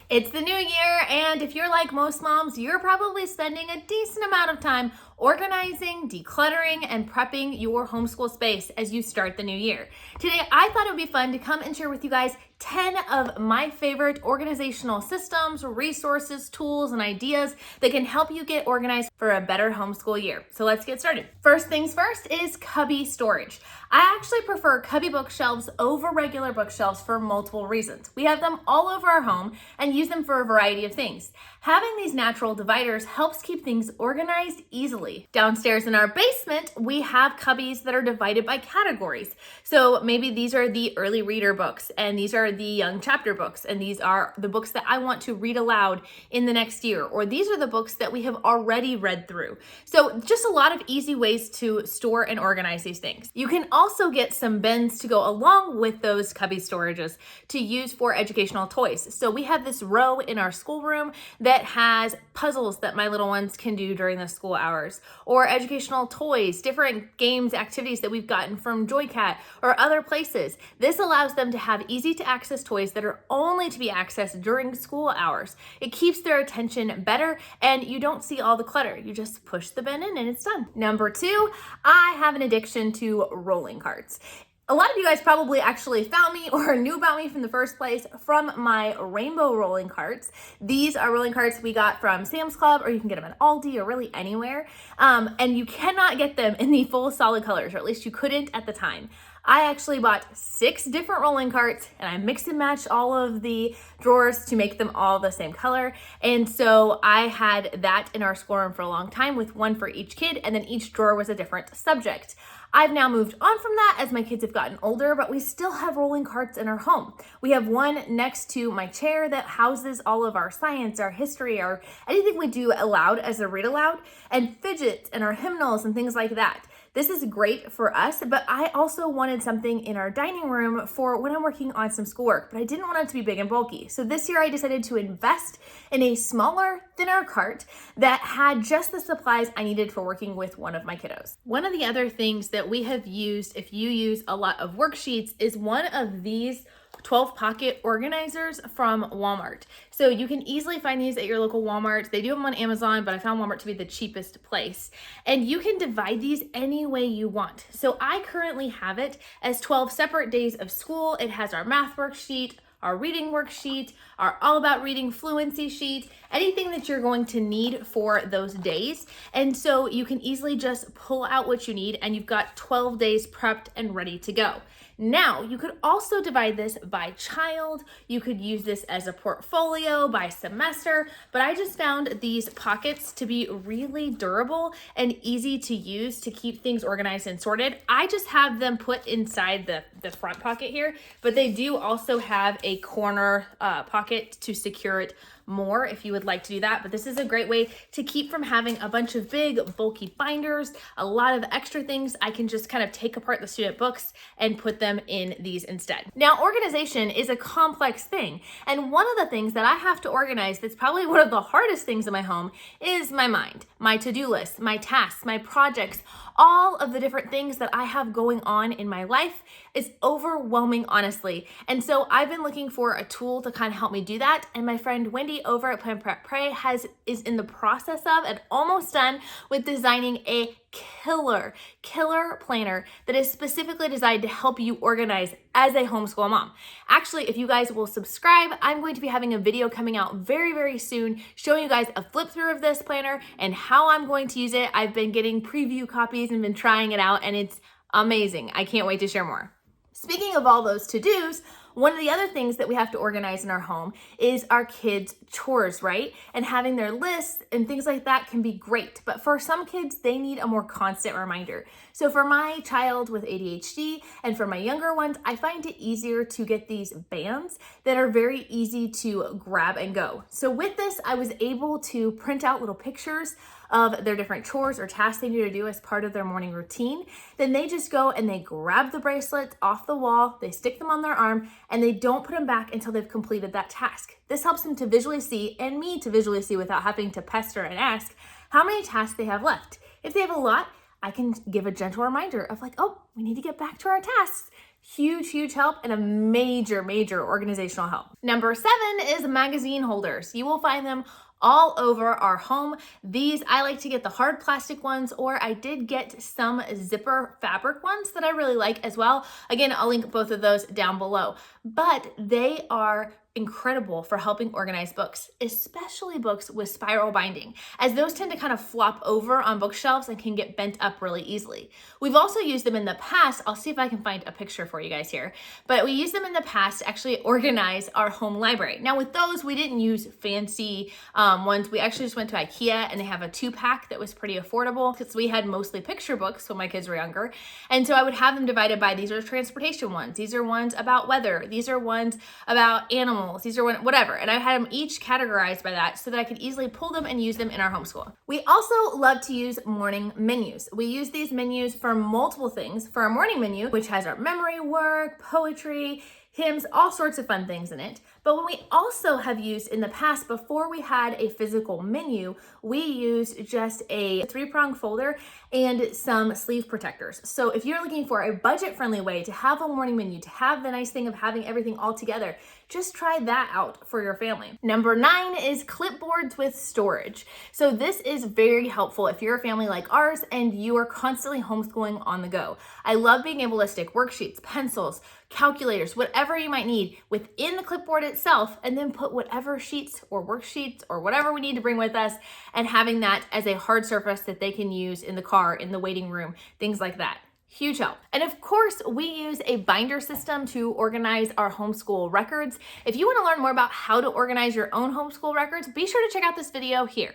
It's the new year, and if you're like most moms, you're probably spending a decent amount of time organizing, decluttering, and prepping your homeschool space as you start the new year. Today, I thought it would be fun to come and share with you guys 10 of my favorite organizational systems, resources, tools, and ideas that can help you get organized for a better homeschool year. So let's get started. First things first is Cubby Storage. I actually prefer Cubby bookshelves over regular bookshelves for multiple reasons. We have them all over our home and use them for a variety of things. Having these natural dividers helps keep things organized easily. Downstairs in our basement, we have cubbies that are divided by categories. So maybe these are the early reader books, and these are the young chapter books, and these are the books that I want to read aloud in the next year, or these are the books that we have already read through. So just a lot of easy ways to store and organize these things. You can also get some bins to go along with those cubby storages to use for educational toys. So we have this row in our schoolroom that has puzzles that my little ones can do during the school hours, or educational toys, different games, activities that we've gotten from Joycat or other places. This allows them to have easy to access toys that are only to be accessed during school hours. It keeps their attention better, and you don't see all the clutter. You just push the bin in and it's done. Number two, I have an addiction to rolling carts. A lot of you guys probably actually found me or knew about me from the first place from my rainbow rolling carts. These are rolling carts we got from Sam's Club, or you can get them at Aldi or really anywhere. And you cannot get them in the full solid colors, or at least you couldn't at the time. I actually bought 6 different rolling carts, and I mixed and matched all of the drawers to make them all the same color. And so I had that in our schoolroom for a long time, with one for each kid, and then each drawer was a different subject. I've now moved on from that as my kids have gotten older, but we still have rolling carts in our home. We have one next to my chair that houses all of our science, our history, our anything we do aloud as a read aloud, and fidgets and our hymnals and things like that. This is great for us, but I also wanted something in our dining room for when I'm working on some schoolwork, but I didn't want it to be big and bulky. So this year I decided to invest in a smaller, thinner cart that had just the supplies I needed for working with one of my kiddos. One of the other things that we have used, if you use a lot of worksheets, is one of these 12 pocket organizers from Walmart. So you can easily find these at your local Walmart. They do them on Amazon, but I found Walmart to be the cheapest place. And you can divide these any way you want. So I currently have it as 12 separate days of school. It has our math worksheet, our reading worksheet, our all about reading fluency sheet, anything that you're going to need for those days. And so you can easily just pull out what you need, and you've got 12 days prepped and ready to go. Now, you could also divide this by child. You could use this as a portfolio by semester, but I just found these pockets to be really durable and easy to use to keep things organized and sorted. I just have them put inside the front pocket here, but they do also have a corner pocket to secure it more if you would like to do that. But this is a great way to keep from having a bunch of big bulky binders, a lot of extra things. I can just kind of take apart the student books and put them in these instead. Now, organization is a complex thing, and one of the things that I have to organize that's probably one of the hardest things in my home is my mind, my to-do list, my tasks, my projects. All of the different things that I have going on in my life is overwhelming, honestly. And so I've been looking for a tool to kind of help me do that. And my friend Wendy over at Plan Prep Pray is in the process of and almost done with designing a killer planner that is specifically designed to help you organize as a homeschool mom. Actually, if you guys will subscribe, I'm going to be having a video coming out very, very soon showing you guys a flip through of this planner and how I'm going to use it. I've been getting preview copies and been trying it out, and it's amazing. I can't wait to share more. Speaking of all those to-dos, one of the other things that we have to organize in our home is our kids' chores, right? And having their lists and things like that can be great. But for some kids, they need a more constant reminder. So for my child with ADHD and for my younger ones, I find it easier to get these bands that are very easy to grab and go. So with this, I was able to print out little pictures of their different chores or tasks they need to do as part of their morning routine. Then they just go and they grab the bracelets off the wall, they stick them on their arm, and they don't put them back until they've completed that task. This helps them to visually see, and me to visually see without having to pester and ask, how many tasks they have left. If they have a lot, I can give a gentle reminder of like, oh, we need to get back to our tasks. Huge help and a major organizational help. Number 7 is magazine holders. You will find them all over our home. These, I like to get the hard plastic ones, or I did get some zipper fabric ones that I really like as well. Again, I'll link both of those down below, but they are incredible for helping organize books, especially books with spiral binding, as those tend to kind of flop over on bookshelves and can get bent up really easily. We've also used them in the past. I'll see if I can find a picture for you guys here, but we used them in the past to actually organize our home library. Now with those, we didn't use fancy ones. We actually just went to IKEA, and they have a 2-pack that was pretty affordable because we had mostly picture books when my kids were younger. And so I would have them divided by, these are transportation ones, these are ones about weather, these are ones about animals, these are whatever. And I had them each categorized by that so that I could easily pull them and use them in our homeschool. We also love to use morning menus. We use these menus for multiple things. For our morning menu, which has our memory work, poetry, hymns, all sorts of fun things in it. But what we also have used in the past, before we had a physical menu, we used just a 3-prong folder and some sleeve protectors. So if you're looking for a budget-friendly way to have a morning menu, to have the nice thing of having everything all together, just try that out for your family. Number 9 is clipboards with storage. So this is very helpful if you're a family like ours and you are constantly homeschooling on the go. I love being able to stick worksheets, pencils, calculators, whatever you might need within the clipboard itself, and then put whatever sheets or worksheets or whatever we need to bring with us, and having that as a hard surface that they can use in the car, in the waiting room, things like that. Huge help. And of course, we use a binder system to organize our homeschool records. If you want to learn more about how to organize your own homeschool records, be sure to check out this video here.